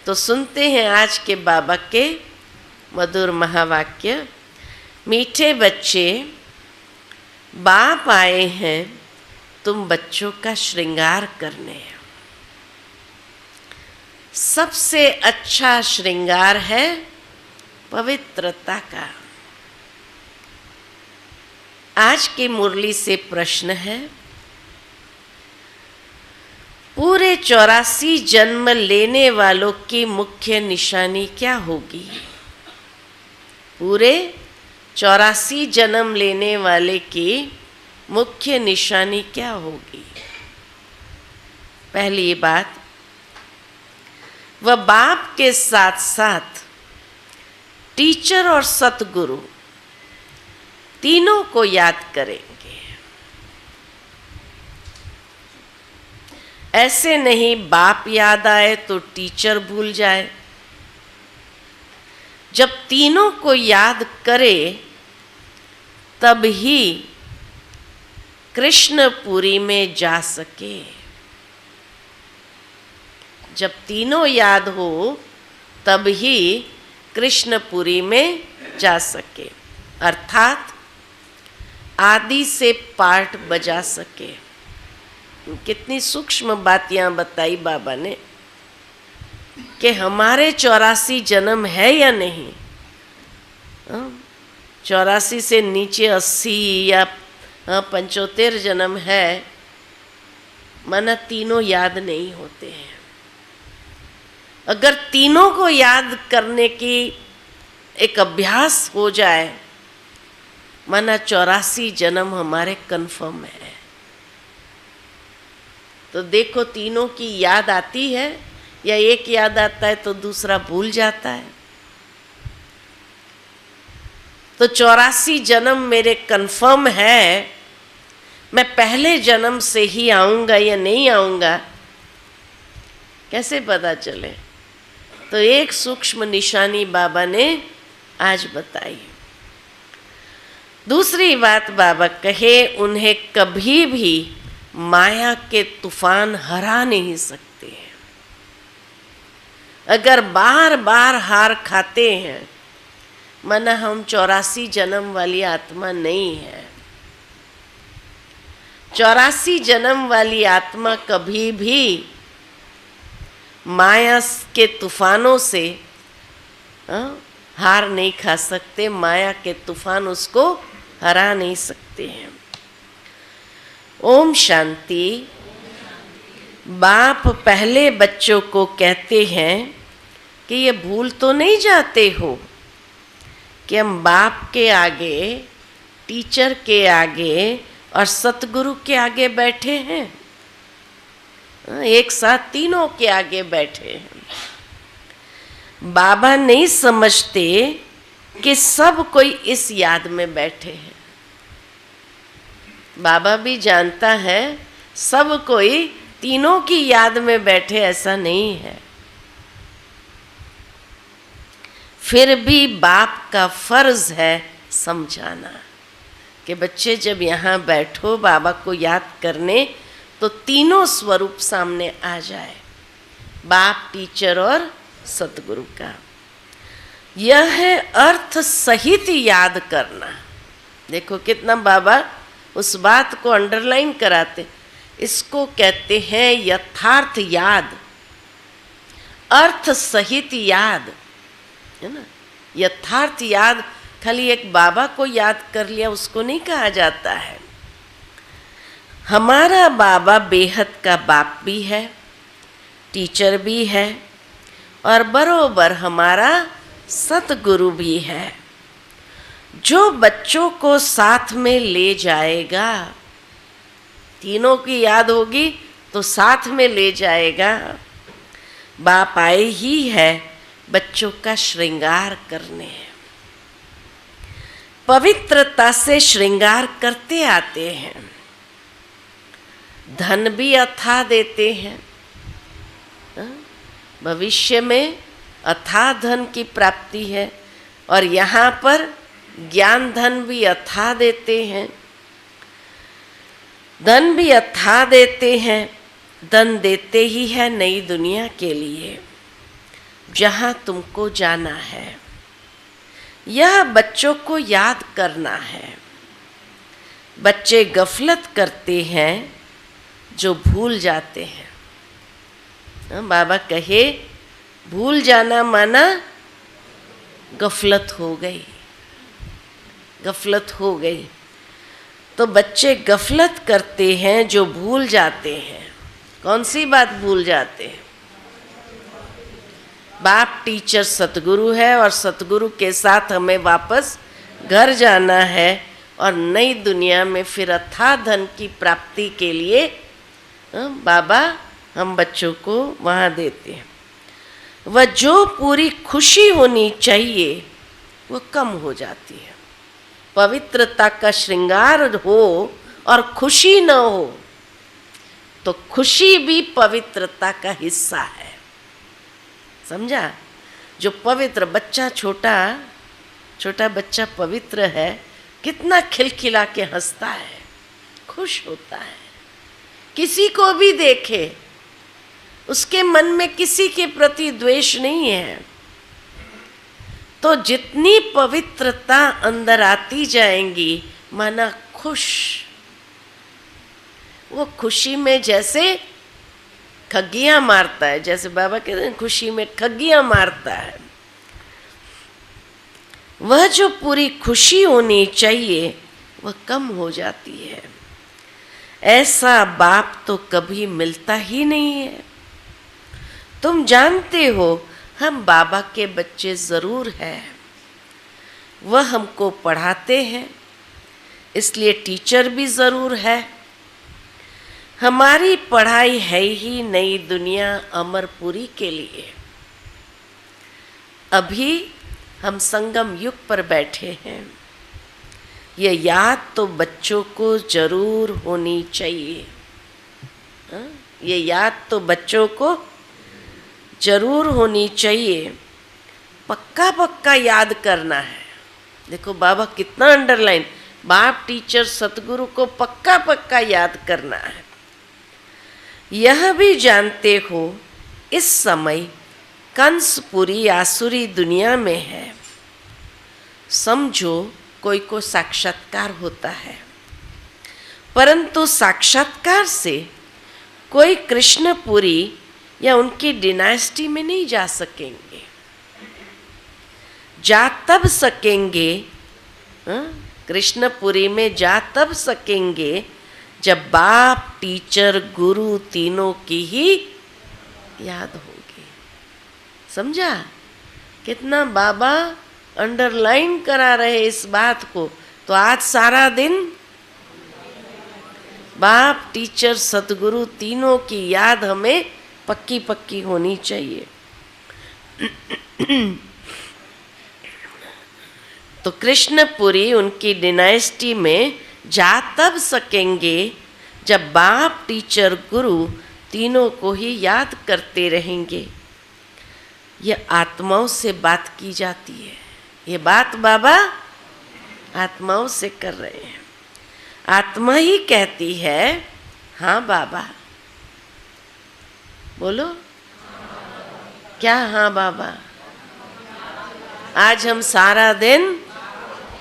तो सुनते हैं आज के बाबा के मधुर महावाक्य। मीठे बच्चे, बाप आए हैं तुम बच्चों का श्रृंगार करने। सबसे अच्छा श्रृंगार है पवित्रता का। आज की मुरली से प्रश्न है, पूरे 84 जन्म लेने वालों की मुख्य निशानी क्या होगी? पूरे 84 जन्म लेने वाले की मुख्य निशानी क्या होगी? पहली बात, वह बाप के साथ साथ टीचर और सतगुरु तीनों को याद करेंगे। ऐसे नहीं बाप याद आए तो टीचर भूल जाए। जब तीनों को याद करे तब ही कृष्णपुरी में जा सके। जब तीनों याद हो तब ही कृष्णपुरी में जा सके, अर्थात आदि से पाठ बजा सके। कितनी सूक्ष्म बात यहाँ बताई बाबा ने कि हमारे 84 जन्म है या नहीं। 84 से नीचे 80 या 75 जन्म है, माना तीनों याद नहीं होते हैं। अगर तीनों को याद करने की एक अभ्यास हो जाए, माना 84 जन्म हमारे कन्फर्म है। तो देखो, तीनों की याद आती है या एक याद आता है तो दूसरा भूल जाता है। तो 84 जन्म मेरे कन्फर्म है, मैं पहले जन्म से ही आऊंगा या नहीं आऊंगा, कैसे पता चले? तो एक सूक्ष्म निशानी बाबा ने आज बताई। दूसरी बात बाबा कहे, उन्हें कभी भी माया के तूफान हरा नहीं सकते हैं। अगर बार बार हार खाते हैं, माना हम 84 जन्म वाली आत्मा नहीं है। 84 जन्म वाली आत्मा कभी भी माया के तूफानों से हार नहीं खा सकते। माया के तूफान उसको हरा नहीं सकते हैं। ओम शांति। बाप पहले बच्चों को कहते हैं कि ये भूल तो नहीं जाते हो कि हम बाप के आगे, टीचर के आगे और सतगुरु के आगे बैठे हैं। एक साथ तीनों के आगे बैठे हैं। बाबा नहीं समझते कि सब कोई इस याद में बैठे हैं। बाबा भी जानता है सब कोई तीनों की याद में बैठे, ऐसा नहीं है। फिर भी बाप का फर्ज है समझाना कि बच्चे जब यहाँ बैठो बाबा को याद करने, तो तीनों स्वरूप सामने आ जाए, बाप, टीचर और सतगुरु का। यह है अर्थ सहित याद करना। देखो कितना बाबा उस बात को अंडरलाइन कराते। इसको कहते हैं यथार्थ याद, अर्थ सहित याद, है ना। यथार्थ याद खाली एक बाबा को याद कर लिया उसको नहीं कहा जाता है। हमारा बाबा बेहद का बाप भी है, टीचर भी है और बरोबर हमारा सतगुरु भी है, जो बच्चों को साथ में ले जाएगा। तीनों की याद होगी तो साथ में ले जाएगा। बाप आए ही है बच्चों का श्रृंगार करने। पवित्रता से श्रृंगार करते आते हैं। धन भी अथाह देते हैं। भविष्य में अथाह धन की प्राप्ति है और यहाँ पर ज्ञान धन भी अथाह देते हैं। धन भी अथाह देते हैं। धन देते ही है नई दुनिया के लिए। जहाँ तुमको जाना है। यह बच्चों को याद करना है। बच्चे गफलत करते हैं जो भूल जाते हैं। बाबा कहे भूल जाना माना गफलत हो गई, गफलत हो गई। तो बच्चे गफलत करते हैं जो भूल जाते हैं। कौन सी बात भूल जाते हैं? बाप टीचर सतगुरु है और सतगुरु के साथ हमें वापस घर जाना है और नई दुनिया में फिर अथाह धन की प्राप्ति के लिए बाबा हम बच्चों को वहाँ देते हैं। वह जो पूरी खुशी होनी चाहिए वो कम हो जाती है। पवित्रता का श्रृंगार हो और खुशी न हो तो खुशी भी पवित्रता का हिस्सा है। समझा? जो पवित्र बच्चा, छोटा बच्चा पवित्र है, कितना खिलखिला के हंसता है, खुश होता है। किसी को भी देखे उसके मन में किसी के प्रति द्वेष नहीं है। तो जितनी पवित्रता अंदर आती जाएंगी माना खुश, वो खुशी में जैसे खग्गियाँ मारता है, जैसे बाबा कहते हैं खुशी में खग्गियाँ मारता है। वह जो पूरी खुशी होनी चाहिए वह कम हो जाती है। ऐसा बाप तो कभी मिलता ही नहीं है। तुम जानते हो हम बाबा के बच्चे ज़रूर हैं। वह हमको पढ़ाते हैं, इसलिए टीचर भी ज़रूर है। हमारी पढ़ाई है ही नई दुनिया अमरपुरी के लिए। अभी हम संगम युग पर बैठे हैं। ये याद तो बच्चों को जरूर होनी चाहिए। ये याद तो बच्चों को जरूर होनी चाहिए। पक्का पक्का याद करना है। देखो बाबा कितना अंडरलाइन, बाप टीचर सतगुरु को पक्का पक्का याद करना है। यह भी जानते हो इस समय कंस पूरी आसुरी दुनिया में है। समझो कोई को साक्षात्कार होता है, परंतु साक्षात्कार से कोई कृष्णपुरी या उनकी डिनास्टी में नहीं जा सकेंगे। जा तब सकेंगे, कृष्णपुरी में जा तब सकेंगे जब बाप टीचर गुरु तीनों की ही याद होगी। समझा? कितना बाबा अंडरलाइन करा रहे इस बात को। तो आज सारा दिन बाप टीचर सतगुरु तीनों की याद हमें पक्की पक्की होनी चाहिए। तो कृष्णपुरी उनकी डिनास्टी में जा तब सकेंगे जब बाप टीचर गुरु तीनों को ही याद करते रहेंगे। ये आत्माओं से बात की जाती है। ये बात बाबा आत्माओं से कर रहे हैं। आत्मा ही कहती है हाँ बाबा। बोलो क्या? हाँ बाबा। आज हम सारा दिन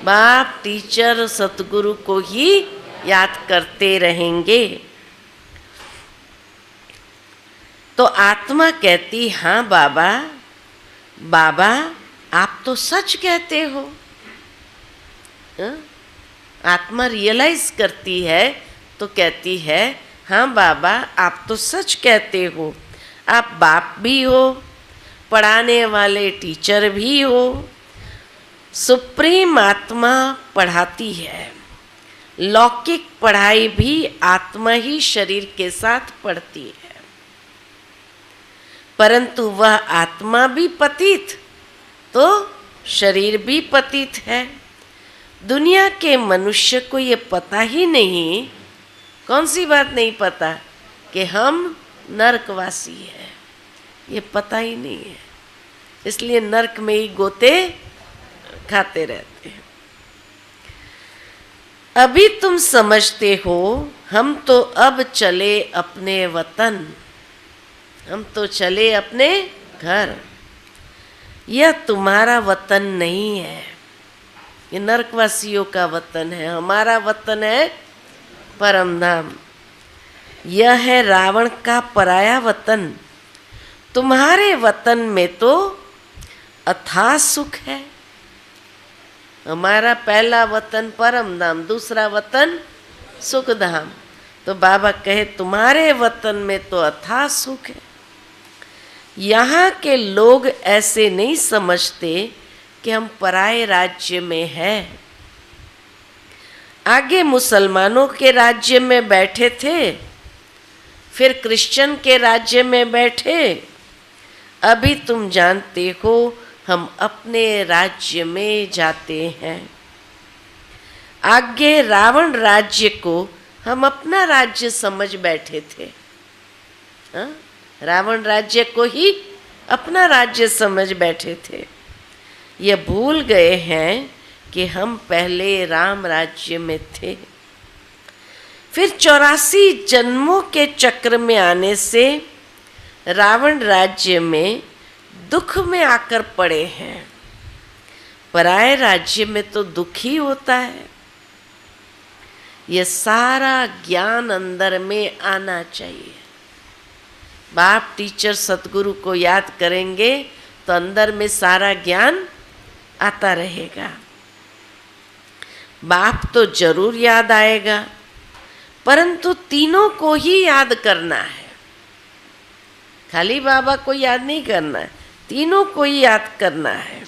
बाप टीचर सतगुरु को ही याद करते रहेंगे। तो आत्मा कहती हाँ बाबा, बाबा आप तो सच कहते हो। आत्मा रियलाइज करती है तो कहती है हाँ बाबा आप तो सच कहते हो। आप बाप भी हो, पढ़ाने वाले टीचर भी हो। सुप्रीम आत्मा पढ़ाती है। लौकिक पढ़ाई भी आत्मा ही शरीर के साथ पढ़ती है, परंतु वह आत्मा भी पतित तो शरीर भी पतित है। दुनिया के मनुष्य को ये पता ही नहीं, कौन सी बात नहीं पता कि हम नरकवासी हैं। ये पता ही नहीं है, इसलिए नरक में ही गोते खाते रहते हैं। अभी तुम समझते हो हम तो अब चले अपने वतन, हम तो चले अपने घर। यह तुम्हारा वतन नहीं है, ये नरकवासियों का वतन है, हमारा वतन है परम धाम। यह है रावण का पराया वतन, तुम्हारे वतन में तो अथाह सुख है। हमारा पहला वतन परम धाम, दूसरा वतन सुख धाम। तो बाबा कहे तुम्हारे वतन में तो अथाह सुख है। यहाँ के लोग ऐसे नहीं समझते कि हम पराये राज्य में हैं। आगे मुसलमानों के राज्य में बैठे थे, फिर क्रिश्चियन के राज्य में बैठे, अभी तुम जानते हो हम अपने राज्य में जाते हैं। आगे रावण राज्य को हम अपना राज्य समझ बैठे थे, हा? रावण राज्य को ही अपना राज्य समझ बैठे थे। ये भूल गए हैं कि हम पहले राम राज्य में थे। फिर 84 जन्मों के चक्र में आने से रावण राज्य में दुख में आकर पड़े हैं। पराये राज्य में तो दुख ही होता है। ये सारा ज्ञान अंदर में आना चाहिए। बाप टीचर सतगुरु को याद करेंगे तो अंदर में सारा ज्ञान आता रहेगा। बाप तो जरूर याद आएगा, परंतु तीनों को ही याद करना है। खाली बाबा को याद नहीं करना है, तीनों को ही याद करना है।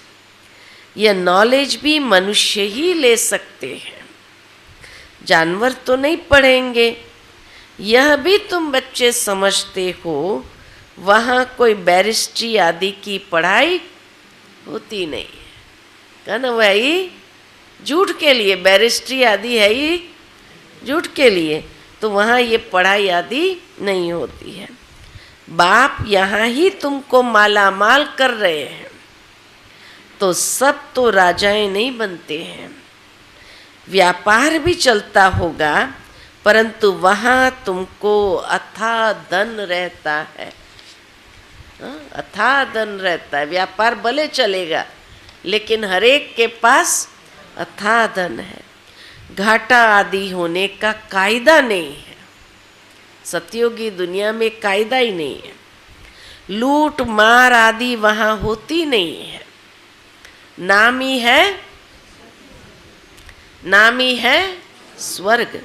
यह नॉलेज भी मनुष्य ही ले सकते हैं, जानवर तो नहीं पढ़ेंगे। यह भी तुम बच्चे समझते हो, वहाँ कोई बैरिस्ट्री आदि की पढ़ाई होती नहीं है। कहना भाई झूठ के लिए, बैरिस्ट्री आदि है ही झूठ के लिए, तो वहाँ ये पढ़ाई आदि नहीं होती है। बाप यहाँ ही तुमको माला माल कर रहे हैं, तो सब तो राजाएं नहीं बनते हैं। व्यापार भी चलता होगा, परंतु वहाँ तुमको अथाह धन रहता है। अथाह धन रहता है। व्यापार भले चलेगा, लेकिन हरेक के पास अथाह धन है। घाटा आदि होने का कायदा नहीं है। सतयुगी दुनिया में कायदा ही नहीं है। लूट मार आदि वहाँ होती नहीं है। नाम ही है स्वर्ग।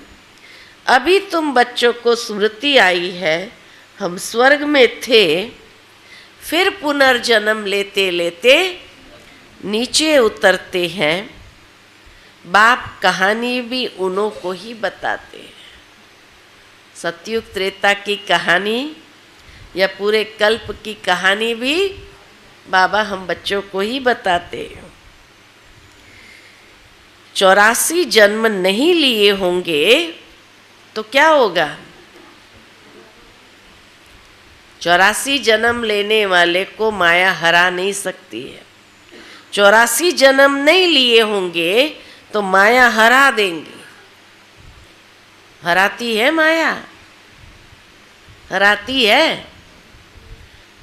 अभी तुम बच्चों को स्मृति आई है, हम स्वर्ग में थे, फिर पुनर्जन्म लेते लेते नीचे उतरते हैं। बाप कहानी भी उन्हों को ही बताते हैं। सतयुग त्रेता की कहानी या पूरे कल्प की कहानी भी बाबा हम बच्चों को ही बताते हैं। 84 जन्म नहीं लिए होंगे तो क्या होगा? 84 जन्म लेने वाले को माया हरा नहीं सकती है। 84 जन्म नहीं लिए होंगे तो माया हरा देंगी। हराती है माया, हराती है।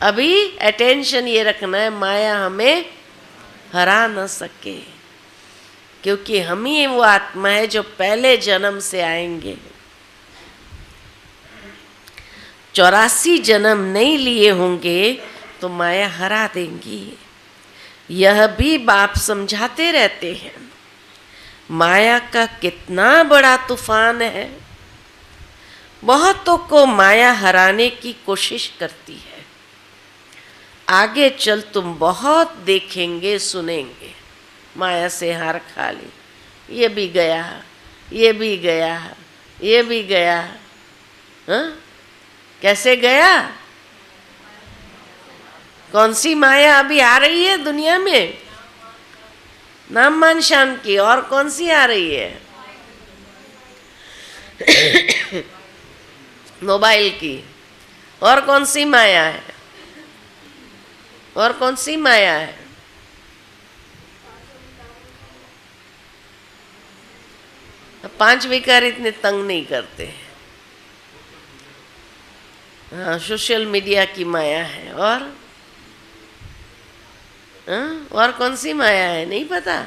अभी अटेंशन ये रखना है, माया हमें हरा न सके, क्योंकि हम ही वो आत्मा है जो पहले जन्म से आएंगे। 84 जन्म नहीं लिए होंगे तो माया हरा देंगी। यह भी बाप समझाते रहते हैं। माया का कितना बड़ा तूफान है। बहुतों को माया हराने की कोशिश करती है। आगे चल तुम बहुत देखेंगे सुनेंगे, माया से हार खा ली, ये भी गया, ये भी गया, ये भी गया। हाँ? कैसे गया? कौन सी माया अभी आ रही है दुनिया में? नाम मान शान की। और कौन सी आ रही है? मोबाइल की। और कौन सी माया है? और कौन सी माया है? पांच विकार इतने तंग नहीं करते। हाँ, सोशल मीडिया की माया है। और हाँ? और कौन सी माया है नहीं पता।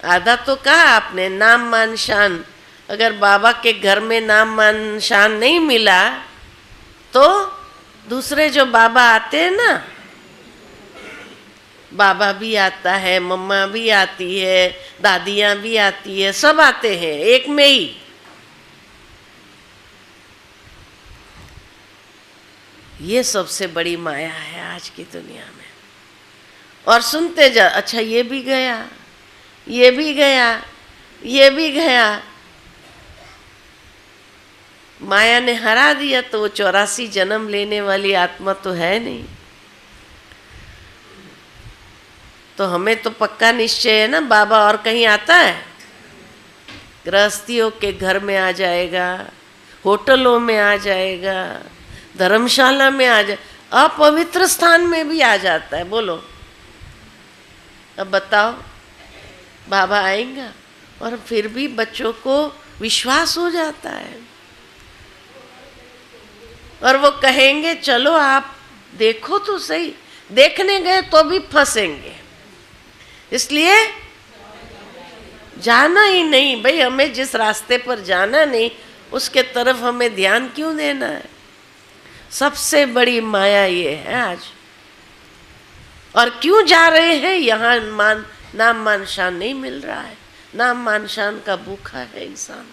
आधा तो कहा आपने, नाम मान शान। अगर बाबा के घर में नाम मान शान नहीं मिला तो दूसरे जो बाबा आते हैं ना, बाबा भी आता है, मम्मा भी आती है, दादियाँ भी आती है, सब आते हैं एक में ही। ये सबसे बड़ी माया है आज की दुनिया में। और सुनते जा, अच्छा ये भी गया, ये भी गया, ये भी गया। माया ने हरा दिया तो वो 84 जन्म लेने वाली आत्मा तो है नहीं। तो हमें तो पक्का निश्चय है ना, बाबा और कहीं आता है? गृहस्थियों के घर में आ जाएगा, होटलों में आ जाएगा, धर्मशाला में आ जाए, अपवित्र स्थान में भी आ जाता है। बोलो अब बताओ, बाबा आएगा? और फिर भी बच्चों को विश्वास हो जाता है और वो कहेंगे चलो आप देखो तो सही। देखने गए तो भी फंसेंगे, इसलिए जाना ही नहीं। भाई हमें जिस रास्ते पर जाना नहीं उसके तरफ हमें ध्यान क्यों देना है? सबसे बड़ी माया ये है आज। और क्यों जा रहे हैं? यहाँ नाम मान शान नहीं मिल रहा है। नाम मान शान का भूखा है इंसान।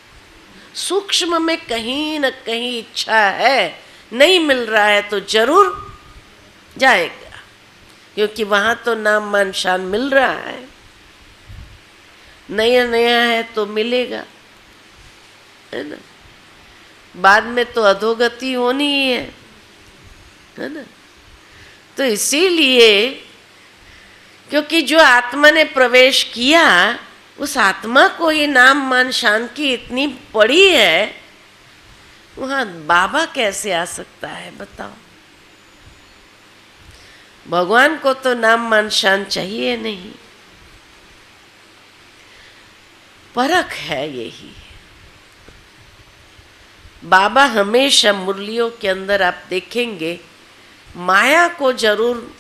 सूक्ष्म में कहीं न कहीं इच्छा है, नहीं मिल रहा है तो जरूर जाएगा, क्योंकि वहां तो नाम मान शान मिल रहा है। नया नया है तो मिलेगा, है ना। बाद में तो अधोगति होनी ही है ना। तो इसीलिए, क्योंकि जो आत्मा ने प्रवेश किया उस आत्मा को ये नाम मान शान की इतनी पड़ी है, वहां बाबा कैसे आ सकता है बताओ? भगवान को तो नाम मान शान चाहिए नहीं। परख है यही। बाबा हमेशा मुरलियों के अंदर आप देखेंगे माया को जरूर,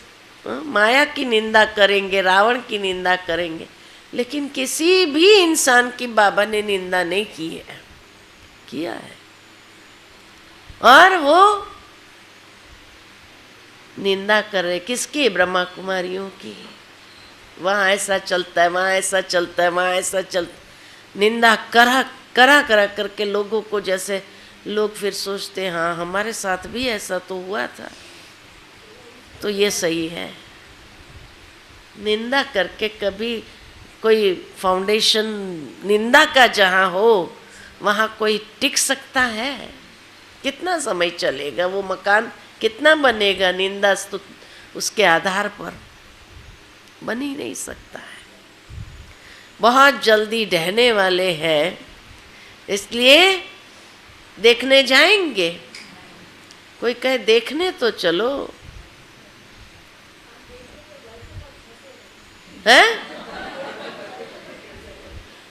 माया की निंदा करेंगे, रावण की निंदा करेंगे, लेकिन किसी भी इंसान की बाबा ने निंदा नहीं की है, किया है। और वो निंदा कर रहे किसकी? ब्रह्मा कुमारियों की। वहाँ ऐसा चलता है, वहाँ ऐसा चलता है, वहाँ ऐसा चलता। निंदा करा करा करा करके लोगों को, जैसे लोग फिर सोचते हैं हाँ हमारे साथ भी ऐसा तो हुआ था, तो ये सही है। निंदा करके कभी कोई फाउंडेशन निंदा का जहाँ हो वहाँ कोई टिक सकता है? कितना समय चलेगा? वो मकान कितना बनेगा? निंदा उसके आधार पर बन ही नहीं सकता है। बहुत जल्दी ढहने वाले हैं, इसलिए देखने जाएंगे। कोई कहे देखने तो चलो, हैं?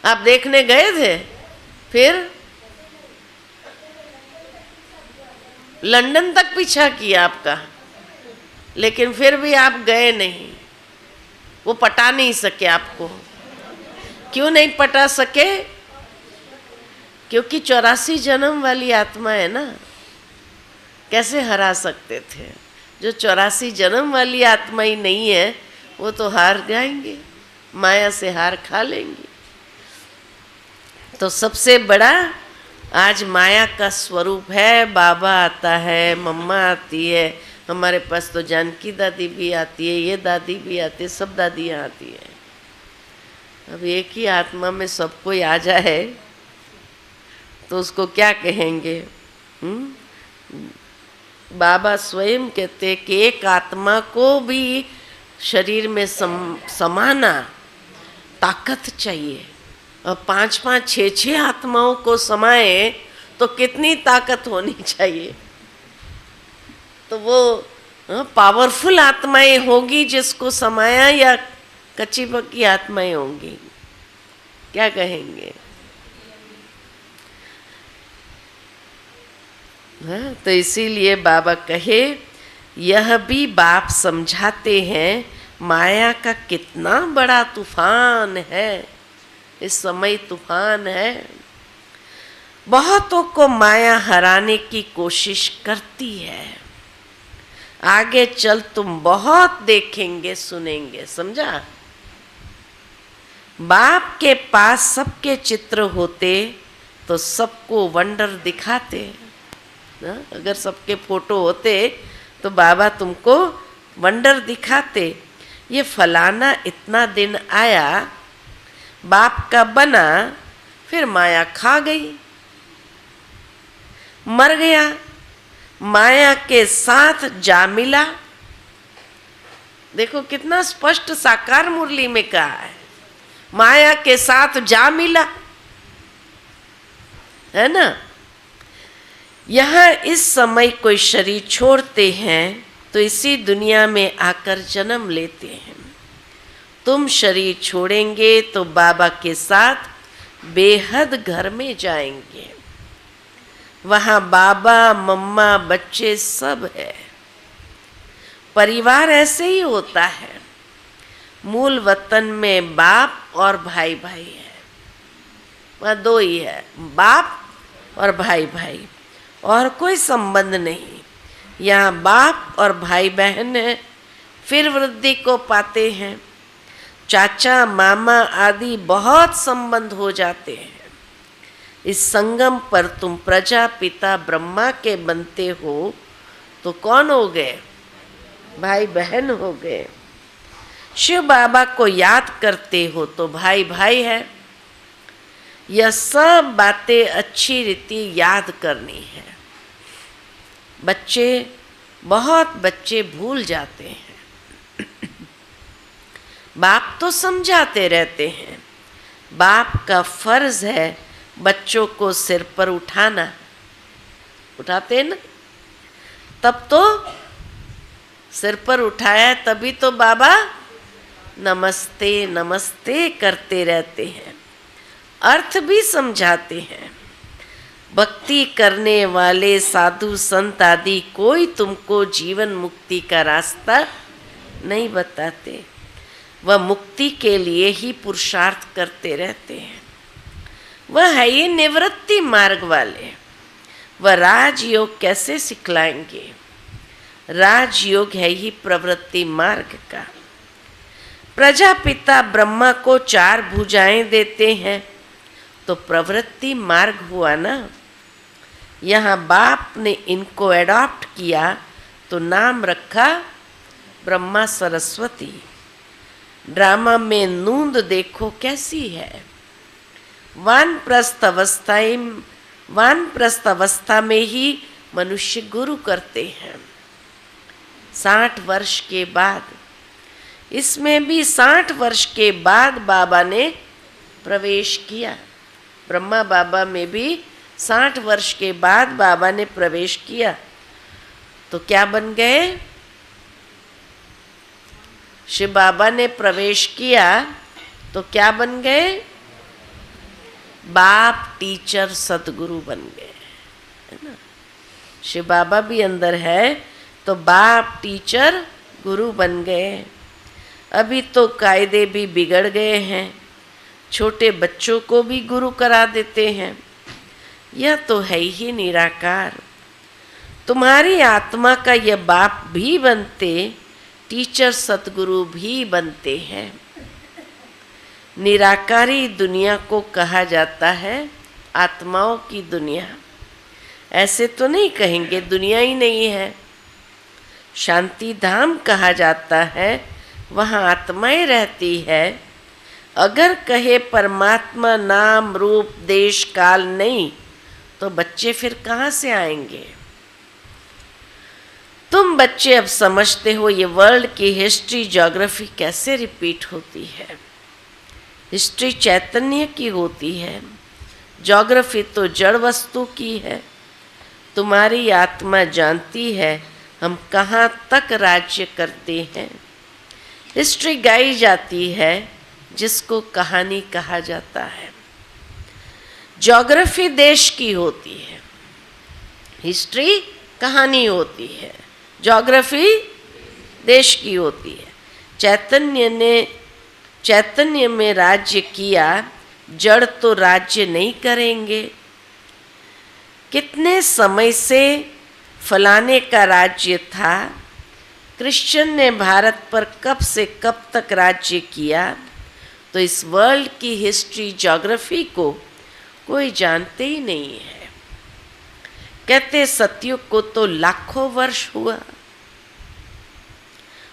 आप देखने गए थे? फिर लंदन तक पीछा किया आपका, लेकिन फिर भी आप गए नहीं। वो पटा नहीं सके आपको। क्यों नहीं पटा सके? क्योंकि 84 जन्म वाली आत्मा है ना। कैसे हरा सकते थे? जो 84 जन्म वाली आत्मा ही नहीं है वो तो हार जाएंगे, माया से हार खा लेंगे। तो सबसे बड़ा आज माया का स्वरूप है। बाबा आता है, मम्मा आती है, हमारे पास तो जानकी दादी भी आती है, ये दादी भी आती है, सब दादियाँ आती है। अब एक ही आत्मा में सब कोई आ जाए तो उसको क्या कहेंगे? बाबा स्वयं कहते कि एक आत्मा को भी शरीर में समाना ताकत चाहिए, और 5-5, 6-6 आत्माओं को समाए तो कितनी ताकत होनी चाहिए? तो वो पावरफुल आत्माएं होगी जिसको समाया, या कच्ची पक्की आत्माएं होंगी? क्या कहेंगे? हाँ, तो इसीलिए बाबा कहे यह भी बाप समझाते हैं माया का कितना बड़ा तूफान है। इस समय तूफान है, बहुतों को माया हराने की कोशिश करती है। आगे चल तुम बहुत देखेंगे सुनेंगे, समझा। बाप के पास सबके चित्र होते तो सबको वंडर दिखाते ना। अगर सबके फोटो होते तो बाबा तुमको वंडर दिखाते। ये फलाना इतना दिन आया, बाप का बना, फिर माया खा गई, मर गया, माया के साथ जा मिला। देखो कितना स्पष्ट साकार मुरली में कहा है, माया के साथ जा मिला, है ना। यहाँ इस समय कोई शरीर छोड़ते हैं तो इसी दुनिया में आकर जन्म लेते हैं। तुम शरीर छोड़ेंगे तो बाबा के साथ बेहद घर में जाएंगे। वहाँ बाबा मम्मा बच्चे सब है। परिवार ऐसे ही होता है। मूल वतन में बाप और भाई भाई है, वहाँ दो ही है, बाप और भाई भाई, और कोई संबंध नहीं। यहाँ बाप और भाई बहन है, फिर वृद्धि को पाते हैं। चाचा मामा आदि बहुत संबंध हो जाते हैं। इस संगम पर तुम प्रजापिता ब्रह्मा के बनते हो तो कौन हो गए? भाई बहन हो गए। शिव बाबा को याद करते हो तो भाई भाई है। यह सब बातें अच्छी रीति याद करनी है। बहुत बच्चे भूल जाते हैं। बाप तो समझाते रहते हैं। बाप का फर्ज है बच्चों को सिर पर उठाना। उठाते ना, तब तो सिर पर उठाया, तभी तो बाबा नमस्ते नमस्ते करते रहते हैं। अर्थ भी समझाते हैं। भक्ति करने वाले साधु संत आदि कोई तुमको जीवन मुक्ति का रास्ता नहीं बताते। वह मुक्ति के लिए ही पुरुषार्थ करते रहते हैं। वह है ये निवृत्ति मार्ग वाले। वह राजयोग कैसे सिखलाएंगे? राजयोग है ही प्रवृत्ति मार्ग का। प्रजापिता ब्रह्मा को 4 भुजाएं देते हैं तो प्रवृत्ति मार्ग हुआ ना। यहाँ बाप ने इनको एडॉप्ट किया तो नाम रखा ब्रह्मा सरस्वती। ड्रामा में नूंद देखो कैसी है। वानप्रस्थ अवस्था में ही मनुष्य गुरु करते हैं। 60 वर्ष के बाद, इसमें भी 60 वर्ष के बाद बाबा ने प्रवेश किया। ब्रह्मा बाबा में भी 60 वर्ष के बाद बाबा ने प्रवेश किया तो क्या बन गए? शिव बाबा ने प्रवेश किया तो क्या बन गए? बाप टीचर सतगुरु बन गए, है ना। शिव बाबा भी अंदर है तो बाप टीचर गुरु बन गए। अभी तो कायदे भी बिगड़ गए हैं, छोटे बच्चों को भी गुरु करा देते हैं। यह तो है ही निराकार। तुम्हारी आत्मा का यह बाप भी बनते, टीचर सतगुरु भी बनते हैं। निराकारी दुनिया को कहा जाता है आत्माओं की दुनिया। ऐसे तो नहीं कहेंगे दुनिया ही नहीं है। शांति धाम कहा जाता है, वहाँ आत्माएं रहती है। अगर कहे परमात्मा नाम रूप देश काल नहीं तो बच्चे फिर कहाँ से आएंगे? तुम बच्चे अब समझते हो ये वर्ल्ड की हिस्ट्री ज्योग्राफी कैसे रिपीट होती है। हिस्ट्री चैतन्य की होती है, ज्योग्राफी तो जड़ वस्तु की है। तुम्हारी आत्मा जानती है हम कहाँ तक राज्य करते हैं। हिस्ट्री गाई जाती है जिसको कहानी कहा जाता है। ज्योग्राफी देश की होती है, हिस्ट्री कहानी होती है। ज्योग्राफी देश की होती है। चैतन्य में राज्य किया, जड़ तो राज्य नहीं करेंगे। कितने समय से फलाने का राज्य था, कृष्ण ने भारत पर कब से कब तक राज्य किया, तो इस वर्ल्ड की हिस्ट्री ज्योग्राफी को कोई जानते ही नहीं है। कहते सतयुग को तो लाखों वर्ष हुआ,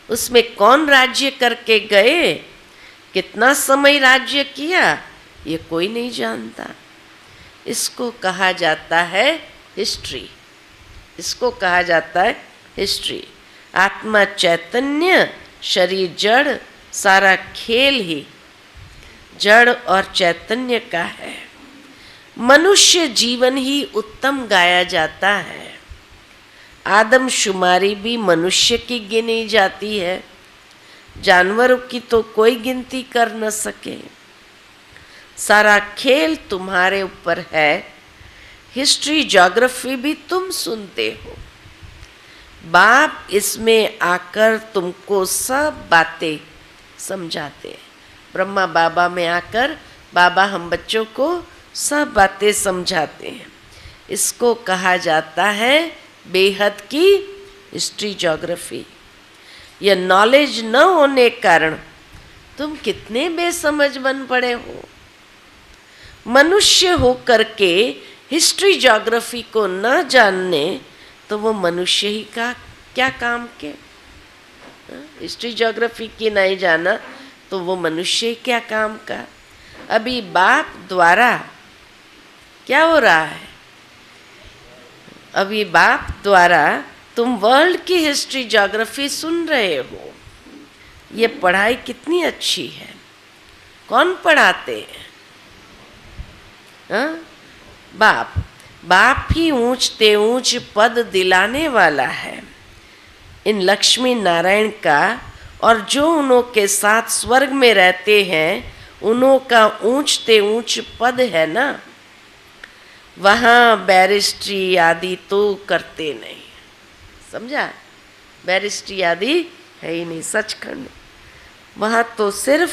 उसमें कौन राज्य करके गए, कितना समय राज्य किया, ये कोई नहीं जानता। इसको कहा जाता है हिस्ट्री, इसको कहा जाता है हिस्ट्री। आत्मा चैतन्य, शरीर जड़, सारा खेल ही जड़ और चैतन्य का है। मनुष्य जीवन ही उत्तम गाया जाता है। आदमशुमारी भी मनुष्य की गिनी जाती है, जानवरों की तो कोई गिनती कर न सके। सारा खेल तुम्हारे ऊपर है, हिस्ट्री ज्योग्राफी भी तुम सुनते हो। बाप इसमें आकर तुमको सब बातें समझाते हैं। ब्रह्मा बाबा में आकर बाबा हम बच्चों को सब बातें समझाते हैं। इसको कहा जाता है बेहद की हिस्ट्री ज्योग्राफी। यह नॉलेज न होने कारण तुम कितने बेसमझ बन पड़े हो। मनुष्य होकर के हिस्ट्री ज्योग्राफी को न जानने तो वो मनुष्य ही का क्या काम के। हिस्ट्री ज्योग्राफी की नहीं जाना तो वो मनुष्य ही क्या काम का। अभी बाप द्वारा क्या हो रहा है, अभी बाप द्वारा तुम वर्ल्ड की हिस्ट्री ज्योग्राफी सुन रहे हो। ये पढ़ाई कितनी अच्छी है, कौन पढ़ाते हैं? बाप। बाप ही ऊंचते ऊंच पद दिलाने वाला है इन लक्ष्मी नारायण का, और जो उन्हों के साथ स्वर्ग में रहते हैं उन्हों का ऊंचते ऊंच पद है ना, वहाँ बैरिस्ट्री आदि तो करते नहीं। समझा? बैरिस्ट्री आदि है ही नहीं सचखंड। वहाँ तो सिर्फ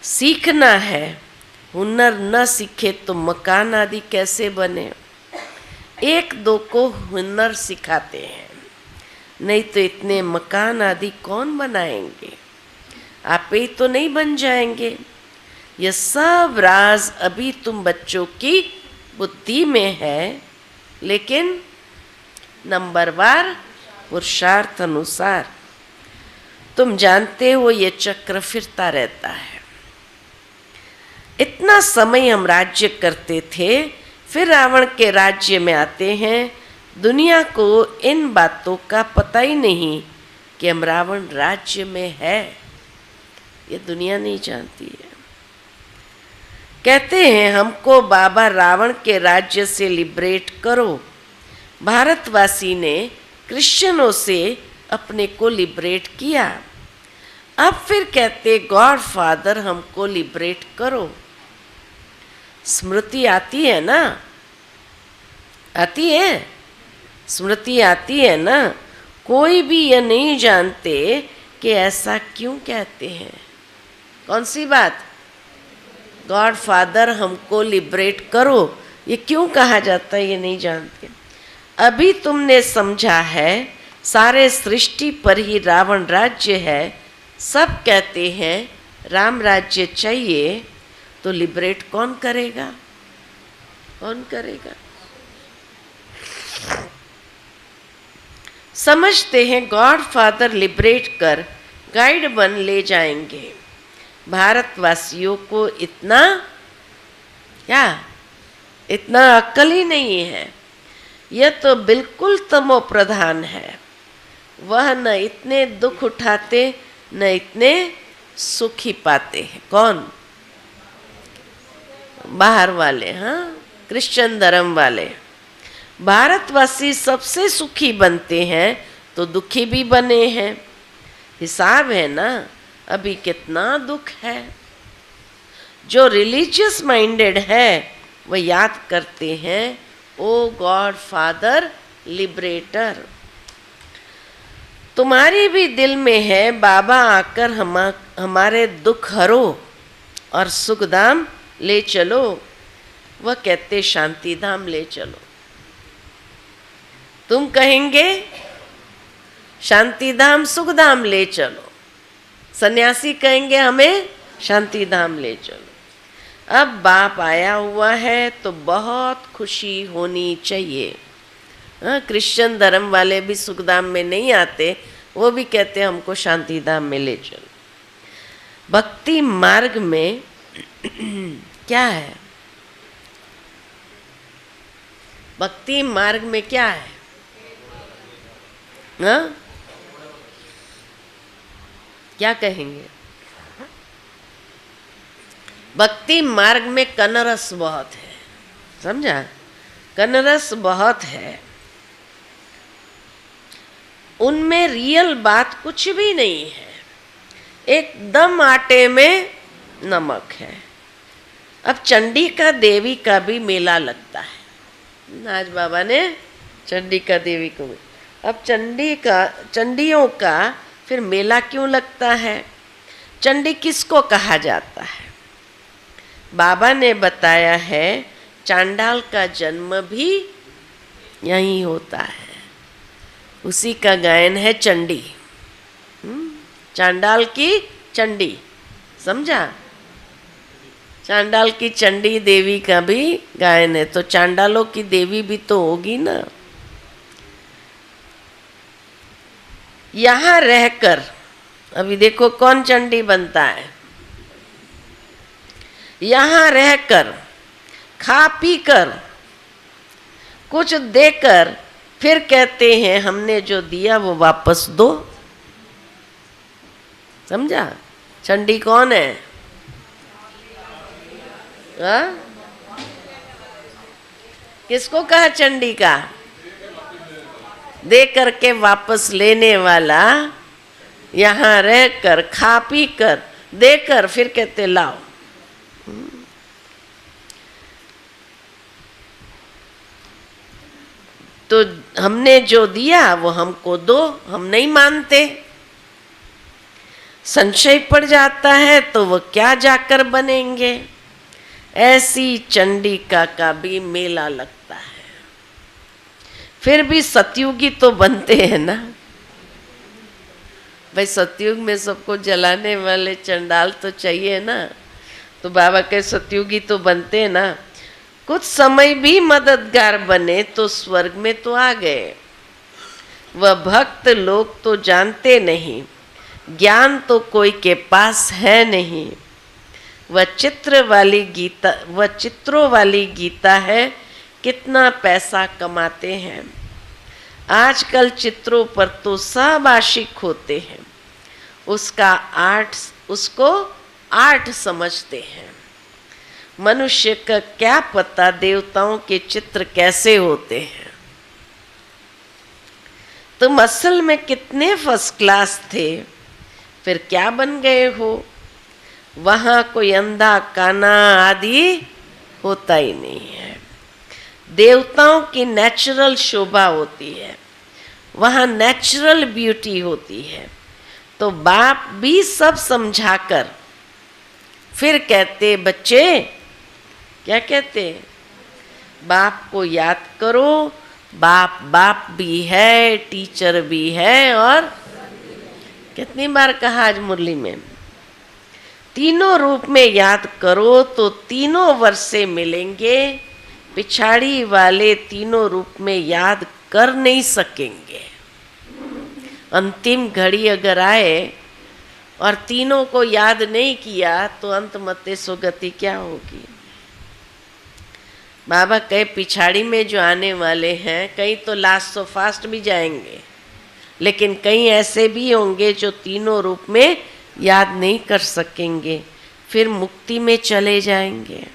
सीखना है। हुनर न सीखे तो मकान आदि कैसे बने। एक दो को हुनर सिखाते हैं, नहीं तो इतने मकान आदि कौन बनाएंगे। आप ही तो नहीं बन जाएंगे। यह सब राज अभी तुम बच्चों की बुद्धि में है, लेकिन नंबरवार पुरुषार्थ अनुसार तुम जानते हो ये चक्र फिरता रहता है। इतना समय हम राज्य करते थे, फिर रावण के राज्य में आते हैं। दुनिया को इन बातों का पता ही नहीं कि हम रावण राज्य में है, ये दुनिया नहीं जानती है। कहते हैं हमको बाबा रावण के राज्य से लिबरेट करो। भारतवासी ने क्रिश्चियनों से अपने को लिबरेट किया, अब फिर कहते गॉड फादर हमको लिबरेट करो। स्मृति आती है ना, आती है, स्मृति आती है ना। कोई भी ये नहीं जानते कि ऐसा क्यों कहते हैं। कौन सी बात? गॉड फादर हमको लिबरेट करो, ये क्यों कहा जाता है ये नहीं जानते। अभी तुमने समझा है सारे सृष्टि पर ही रावण राज्य है। सब कहते हैं राम राज्य चाहिए, तो लिबरेट कौन करेगा? कौन करेगा? समझते हैं गॉड फादर लिबरेट कर गाइड बन ले जाएंगे। भारतवासियों को इतना क्या, इतना अक्ल ही नहीं है। यह तो बिल्कुल तमो प्रधान है। वह न इतने दुख उठाते न इतने सुखी पाते हैं। कौन? बाहर वाले, हाँ, क्रिश्चियन धर्म वाले। भारतवासी सबसे सुखी बनते हैं तो दुखी भी बने हैं। हिसाब है ना, अभी कितना दुख है। जो रिलीजियस माइंडेड है वह याद करते हैं ओ गॉड फादर लिबरेटर। तुम्हारी भी दिल में है बाबा आकर हमारे दुख हरो और सुख धाम ले चलो। वह कहते शांति धाम ले चलो। तुम कहेंगे शांति धाम सुख धाम ले चलो, सन्यासी कहेंगे हमें शांति धाम ले चलो। अब बाप आया हुआ है तो बहुत खुशी होनी चाहिए। क्रिश्चियन धर्म वाले भी सुखधाम में नहीं आते, वो भी कहते हमको शांति धाम में ले चलो। भक्ति मार्ग में क्या है? भक्ति मार्ग में क्या है? हाँ, क्या कहेंगे? भक्ति मार्ग में कनरस बहुत है, समझा? कनरस बहुत है। उनमें रियल बात कुछ भी नहीं है, एकदम आटे में नमक है। अब चंडी का देवी का भी मेला लगता है। आज बाबा ने चंडी का देवी को, अब चंडियों का फिर मेला क्यों लगता है? चंडी किसको कहा जाता है? बाबा ने बताया है चांडाल का जन्म भी यहीं होता है, उसी का गायन है चंडी। चांडाल की चंडी, समझा? चांडाल की चंडी देवी का भी गायन है, तो चांडालों की देवी भी तो होगी ना। यहाँ रहकर अभी देखो कौन चंडी बनता है। यहाँ रहकर खा पी कर कुछ देकर फिर कहते हैं हमने जो दिया वो वापस दो। समझा? चंडी कौन है? किसको कहा चंडी का? दे करके वापस लेने वाला। यहाँ रहकर खा पी कर देकर फिर कहते लाओ। तो हमने जो दिया वो हमको दो, हम नहीं मानते। संशय पड़ जाता है तो वो क्या जाकर बनेंगे। ऐसी चंडिका का भी मेला लगता है। फिर भी सतयुगी तो बनते हैं ना भाई। सतयुग में सबको जलाने वाले चंडाल तो चाहिए ना। तो बाबा के सतयुगी तो बनते हैं ना। कुछ समय भी मददगार बने तो स्वर्ग में तो आ गए। वह भक्त लोग तो जानते नहीं, ज्ञान तो कोई के पास है नहीं। वह चित्रों वाली गीता है, कितना पैसा कमाते हैं। आजकल चित्रों पर तो सब आशिक होते हैं, उसको आर्ट समझते हैं। मनुष्य का क्या पता देवताओं के चित्र कैसे होते हैं। तुम असल में कितने फर्स्ट क्लास थे, फिर क्या बन गए हो। वहाँ कोई अंधा काना आदि होता ही नहीं है। देवताओं की नेचुरल शोभा होती है, वहाँ नेचुरल ब्यूटी होती है। तो बाप भी सब समझाकर फिर कहते बच्चे, क्या कहते? बाप को याद करो। बाप भी है, टीचर भी है, और कितनी बार कहा आज मुरली में, तीनों रूप में याद करो तो तीनों वर्षे मिलेंगे। पिछाड़ी वाले तीनों रूप में याद कर नहीं सकेंगे। अंतिम घड़ी अगर आए और तीनों को याद नहीं किया तो अंत मते सुगति क्या होगी। बाबा कहे पिछाड़ी में जो आने वाले हैं, कई तो लास्ट सो फास्ट भी जाएंगे, लेकिन कई ऐसे भी होंगे जो तीनों रूप में याद नहीं कर सकेंगे, फिर मुक्ति में चले जाएंगे।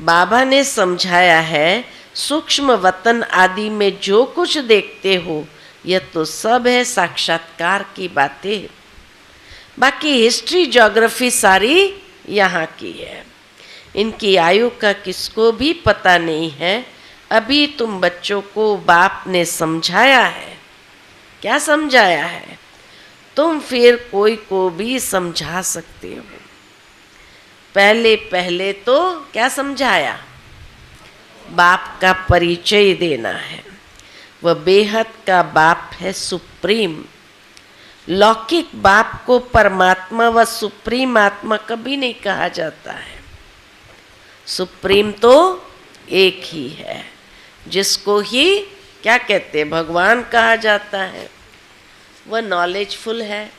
बाबा ने समझाया है सूक्ष्म वतन आदि में जो कुछ देखते हो यह तो सब है साक्षात्कार की बातें। बाकी हिस्ट्री ज्योग्राफी सारी यहाँ की है। इनकी आयु का किसको भी पता नहीं है। अभी तुम बच्चों को बाप ने समझाया है क्या समझाया है? तुम फिर कोई को भी समझा सकते हो। पहले पहले तो क्या समझाया? बाप का परिचय देना है। वह बेहद का बाप है, सुप्रीम। लौकिक बाप को परमात्मा व सुप्रीम आत्मा कभी नहीं कहा जाता है। सुप्रीम तो एक ही है, जिसको ही क्या कहते हैं, भगवान कहा जाता है। वह नॉलेजफुल है,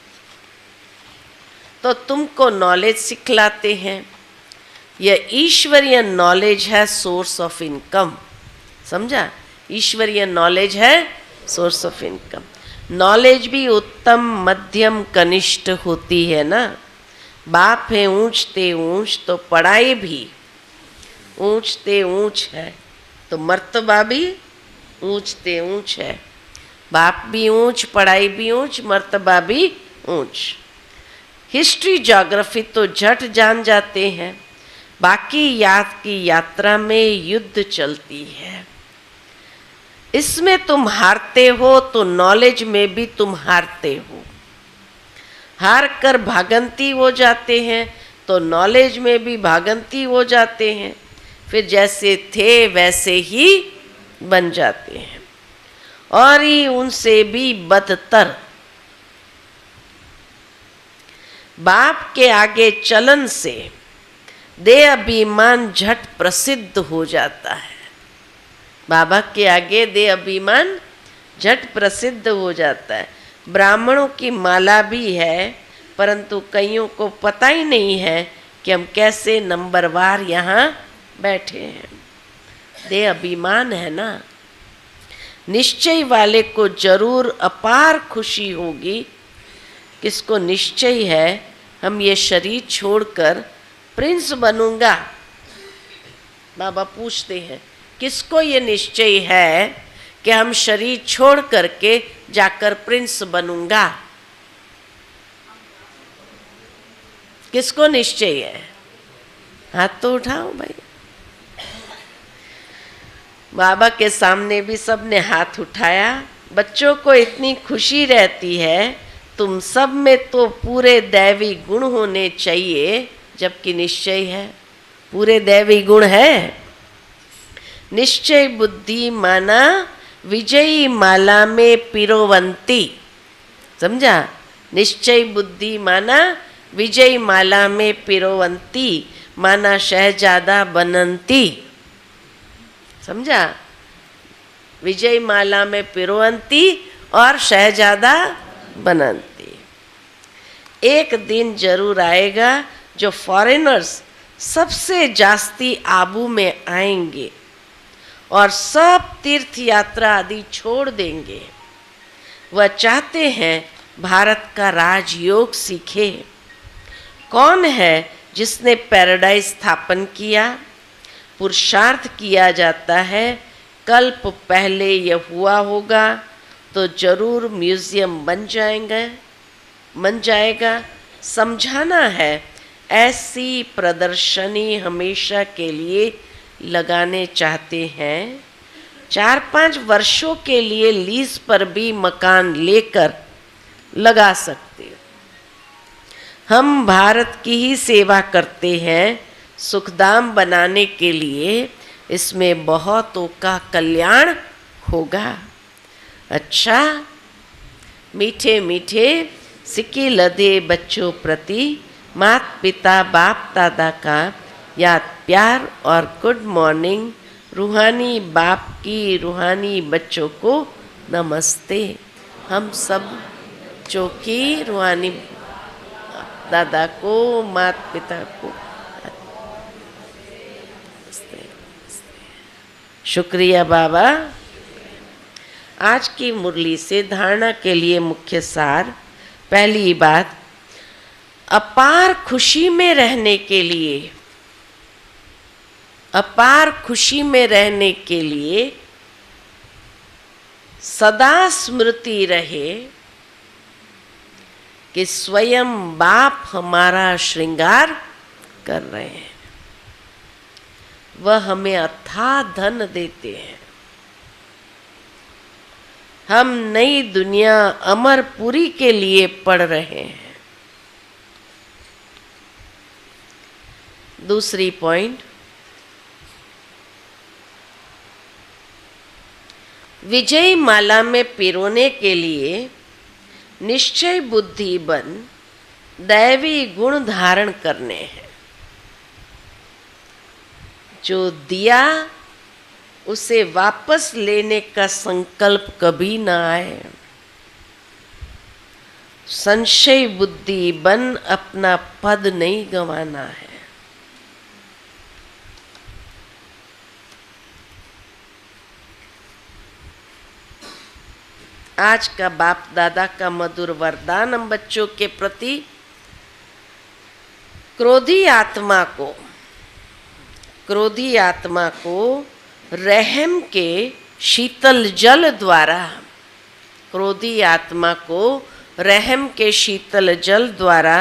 तो तुमको नॉलेज सिखलाते हैं। यह ईश्वरीय नॉलेज है, सोर्स ऑफ इनकम। समझा? ईश्वरीय नॉलेज है सोर्स ऑफ इनकम। नॉलेज भी उत्तम, मध्यम, कनिष्ठ होती है ना। बाप है ऊंचते ऊंच, तो पढ़ाई भी ऊंचते ऊंच है, तो मर्तबा भी ऊंचते ऊंच है। बाप भी ऊंच, पढ़ाई भी ऊंच, मर्तबा भी ऊंच। हिस्ट्री ज्योग्राफी तो झट जान जाते हैं, बाकी याद की यात्रा में युद्ध चलती है। इसमें तुम हारते हो तो नॉलेज में भी तुम हारते हो। हार कर भागंती हो जाते हैं तो नॉलेज में भी भागंती हो जाते हैं। फिर जैसे थे वैसे ही बन जाते हैं, और ही उनसे भी बदतर। बाप के आगे चलन से देह अभिमान झट प्रसिद्ध हो जाता है। बाबा के आगे देह अभिमान झट प्रसिद्ध हो जाता है। ब्राह्मणों की माला भी है, परंतु कईयों को पता ही नहीं है कि हम कैसे नंबरवार यहाँ बैठे हैं। देह अभिमान है ना। निश्चय वाले को जरूर अपार खुशी होगी। किसको निश्चय है हम ये शरीर छोड़कर प्रिंस बनूंगा? बाबा पूछते हैं, किसको ये निश्चय है कि हम शरीर छोड़ करके जाकर प्रिंस बनूंगा? किसको निश्चय है? हाथ तो उठाओ भाई। बाबा के सामने भी सबने हाथ उठाया। बच्चों को इतनी खुशी रहती है, तुम सब में तो पूरे दैवी गुण होने चाहिए, जबकि निश्चय है पूरे दैवी गुण है। निश्चय बुद्धि माना विजयी माला में पिरोवंती। समझा? निश्चय बुद्धि माना विजयी माला में पिरोवंती, माना शहजादा बनंती। समझा? विजय माला में पिरोवंती और शहजादा बनंती। एक दिन जरूर आएगा जो फॉरेनर्स सबसे जास्ती आबू में आएंगे और सब तीर्थ यात्रा आदि छोड़ देंगे। वह चाहते हैं भारत का राजयोग सीखे। कौन है जिसने पैराडाइज स्थापन किया? पुरुषार्थ किया जाता है। कल्प पहले यह हुआ होगा तो जरूर म्यूजियम बन जाएगा। समझाना है, ऐसी प्रदर्शनी हमेशा के लिए लगाने चाहते हैं। 4-5 वर्षों के लिए लीज पर भी मकान लेकर लगा सकते हो। हम भारत की ही सेवा करते हैं, सुखधाम बनाने के लिए। इसमें बहुतों का कल्याण होगा। अच्छा, मीठे मीठे सिक्के लदे बच्चों प्रति माता पिता बाप दादा का याद प्यार और गुड मॉर्निंग। रूहानी बाप की रूहानी बच्चों को नमस्ते। हम सब जो की रूहानी दादा को माता पिता को शुक्रिया बाबा। आज की मुरली से धारणा के लिए मुख्य सार। पहली बात, अपार खुशी में रहने के लिए, अपार खुशी में रहने के लिए सदा स्मृति रहे कि स्वयं बाप हमारा श्रृंगार कर रहे हैं। वह हमें अथाह धन देते हैं। हम नई दुनिया अमरपुरी के लिए पढ़ रहे हैं। दूसरी पॉइंट, विजय माला में पिरोने के लिए निश्चय बुद्धि बन दैवी गुण धारण करने हैं। जो दिया उसे वापस लेने का संकल्प कभी ना आए। संशय बुद्धि बन अपना पद नहीं गंवाना है। आज का बाप दादा का मधुर वरदान हम बच्चों के प्रति क्रोधी आत्मा को रहम के शीतल जल द्वारा, क्रोधी आत्मा को रहम के शीतल जल द्वारा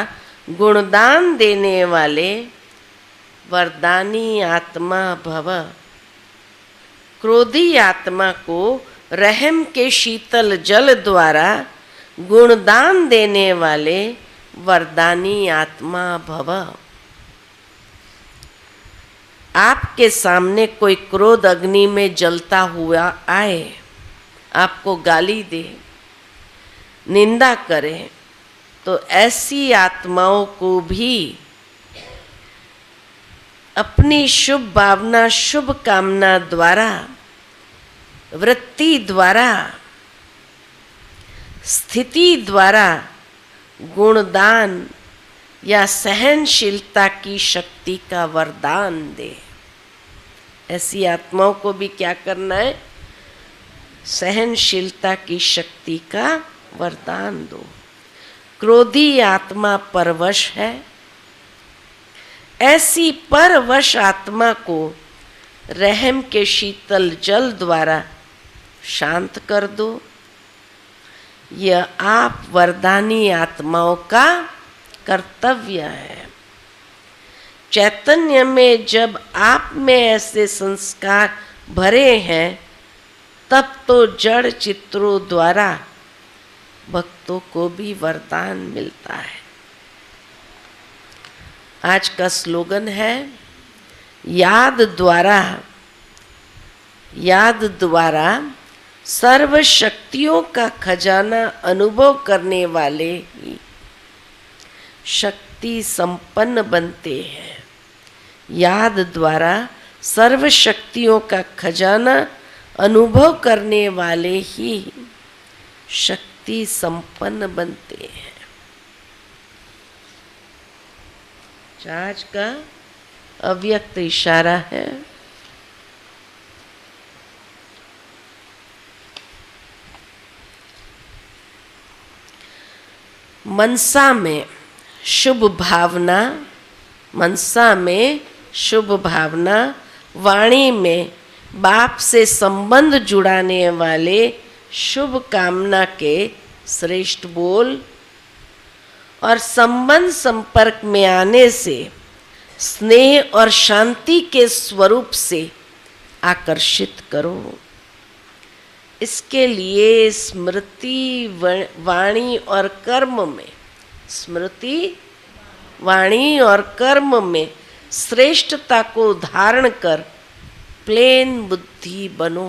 गुणदान देने वाले वरदानी आत्मा भव। क्रोधी आत्मा को रहम के शीतल जल द्वारा गुणदान देने वाले वरदानी आत्मा भव। आपके सामने कोई क्रोध अग्नि में जलता हुआ आए, आपको गाली दे, निंदा करे, तो ऐसी आत्माओं को भी अपनी शुभ भावना, शुभ कामना द्वारा, वृत्ति द्वारा, स्थिति द्वारा गुणदान या सहनशीलता की शक्ति का वरदान दे। ऐसी आत्माओं को भी क्या करना है? सहनशीलता की शक्ति का वरदान दो। क्रोधी आत्मा परवश है, ऐसी परवश आत्मा को रहम के शीतल जल द्वारा शांत कर दो। यह आप वरदानी आत्माओं का कर्तव्य है। चैतन्य में जब आप में ऐसे संस्कार भरे हैं, तब तो जड़ चित्रों द्वारा भक्तों को भी वरदान मिलता है। आज का स्लोगन है, याद द्वारा सर्व शक्तियों का खजाना अनुभव करने वाले ही शक्ति संपन्न बनते हैं। याद द्वारा सर्व शक्तियों का खजाना अनुभव करने वाले ही शक्ति संपन्न बनते हैं। आज का अव्यक्त इशारा है। मनसा में शुभ भावना, वाणी में बाप से संबंध जुड़ाने वाले शुभ कामना के श्रेष्ठ बोल और संबंध संपर्क में आने से स्नेह और शांति के स्वरूप से आकर्षित करो। इसके लिए स्मृति, वाणी और कर्म में श्रेष्ठता को धारण कर प्लेन बुद्धि बनो।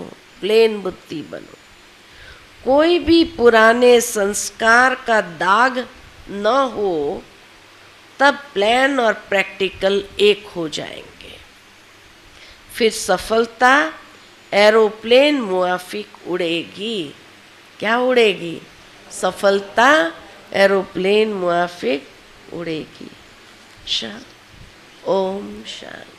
कोई भी पुराने संस्कार का दाग न हो, तब प्लान और प्रैक्टिकल एक हो जाएंगे। फिर सफलता एरोप्लेन मुआफिक उड़ेगी। क्या उड़ेगी? सफलता एरोप्लेन मुआफिक उड़ेगी। ओम शांति।